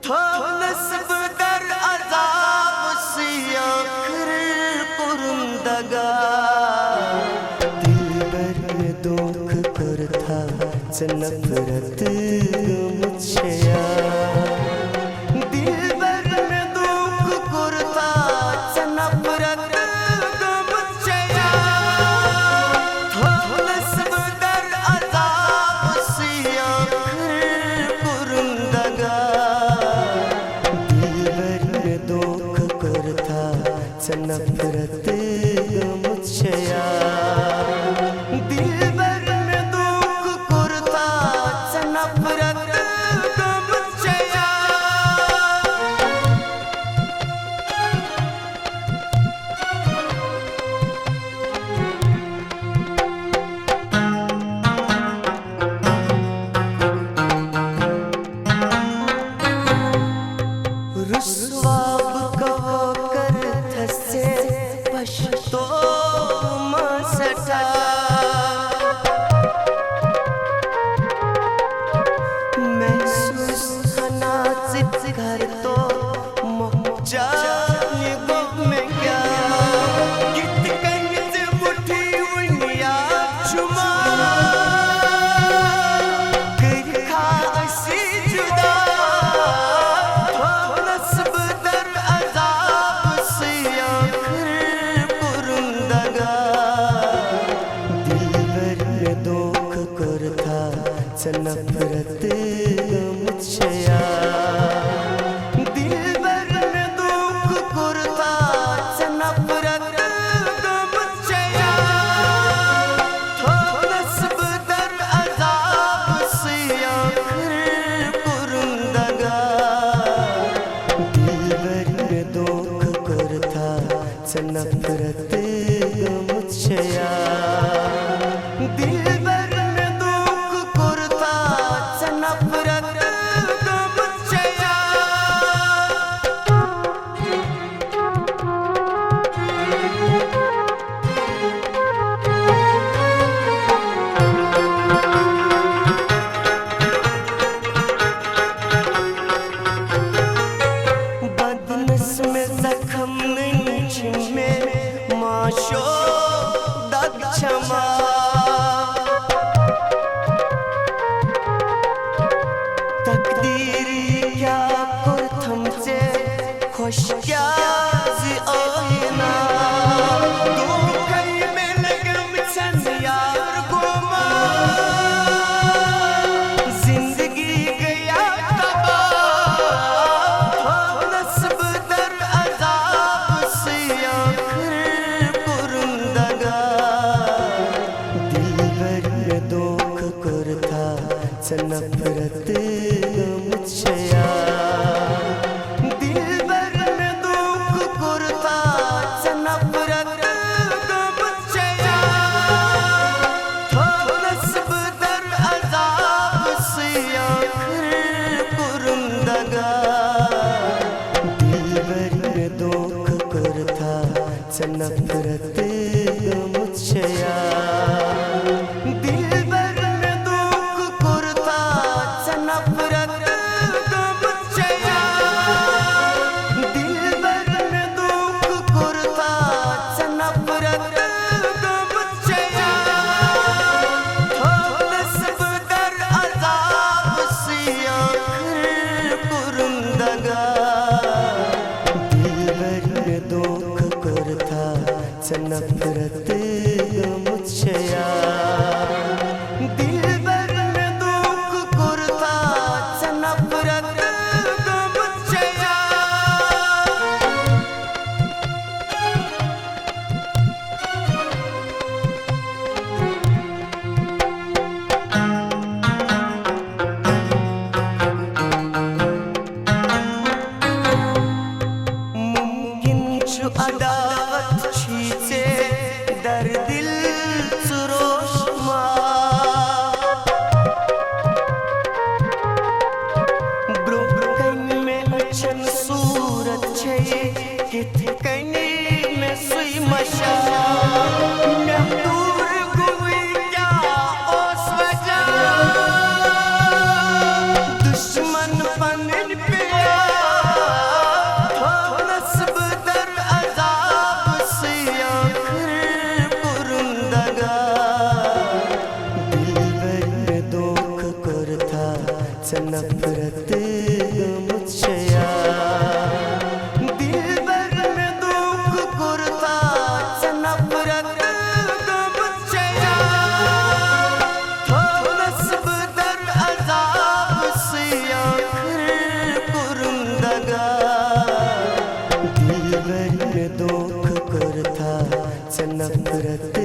नस्ब दर अजाब सिया कुरुंदगा दिलबर में दुख करता नफरत मुझया दिलबर में दुख करता नफरत मुझया नस्ब दर अजाब सिया कुरुंदगा नफरत मुझया दिलबर में दुख करता नफरत मुझया रुस्वाब को तो मसटा महसूस नाजिब घर तो जाने गो में क्या कित कंज मुठी उनिया चुमा कर खा ऐसी जुदा नस्ब दर अजाब सिया नफरत मुझया दिलबर में दुख करता नफरत मुझया नस्ब दर अजाब सिया कुरुंदगा दिलबर में दुख करता नफरत मुझया दिलबर नफरत मुझया बदनस में जख्म में माशो दग क्षमा तकदीर क्या कुर्थम से खुश क्या आईना दुखई में लगम सन यार गोमा जिंदगी गया तबाह नस्ब दर अजाब सिया कुरुंदगा दिलबर में दुख करता नफरत मुझया दिलबर में दुख करता नफरत मुझया नस्ब दर अजाब सिया कुरुंदगा दिलबर में दुख करता नफरत मुझया दिलबर में दुख करता नफरत मुझया दिलबर में दुख करता नफरत मुझया नस्ब दर अजाब सिया कुरुंदगा दिलबर में दुख करता नफरत मुझया दिलबर में दुख करता नफरत मुझया मुमकिन छु अदावत छी से नफरत मुझया दिलबर में दुख कुरता नफरत मुझया थो नस्ब दर अजाब से आखिर कुरुंदगा दिलबर में दुख कुरता नफरत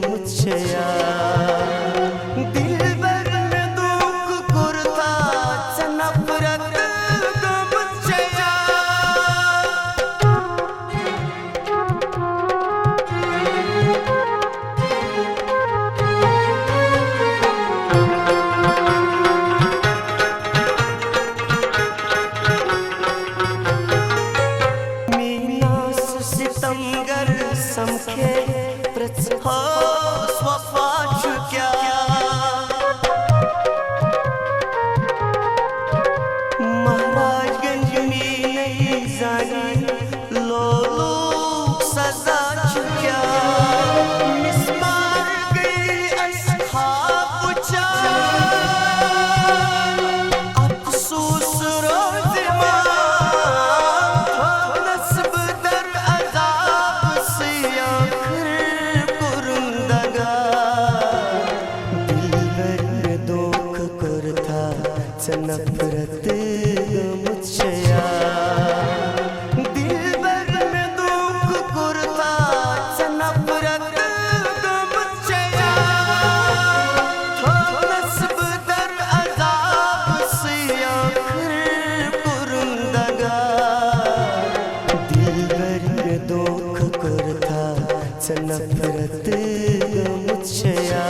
मुझया दिलबर में दुख कुरता नफरत मुझया मीनास सितमगर समखे हो वफा चुक्या महाराजगंज में नहीं जानी लोलू सजा चुक्या मिसमार गई अस्हाब अफसोस रोज नस्ब दर अजाब से आखिर कुरुंदगा दिलबर में दुख कुरता नफरत मुझया दिलबर में दुख कुरता नफरत मुझया थो नस्ब दर अजाब से आखिर कुरुंदगा दिलबर में दुख कुरता नफरत मुझया।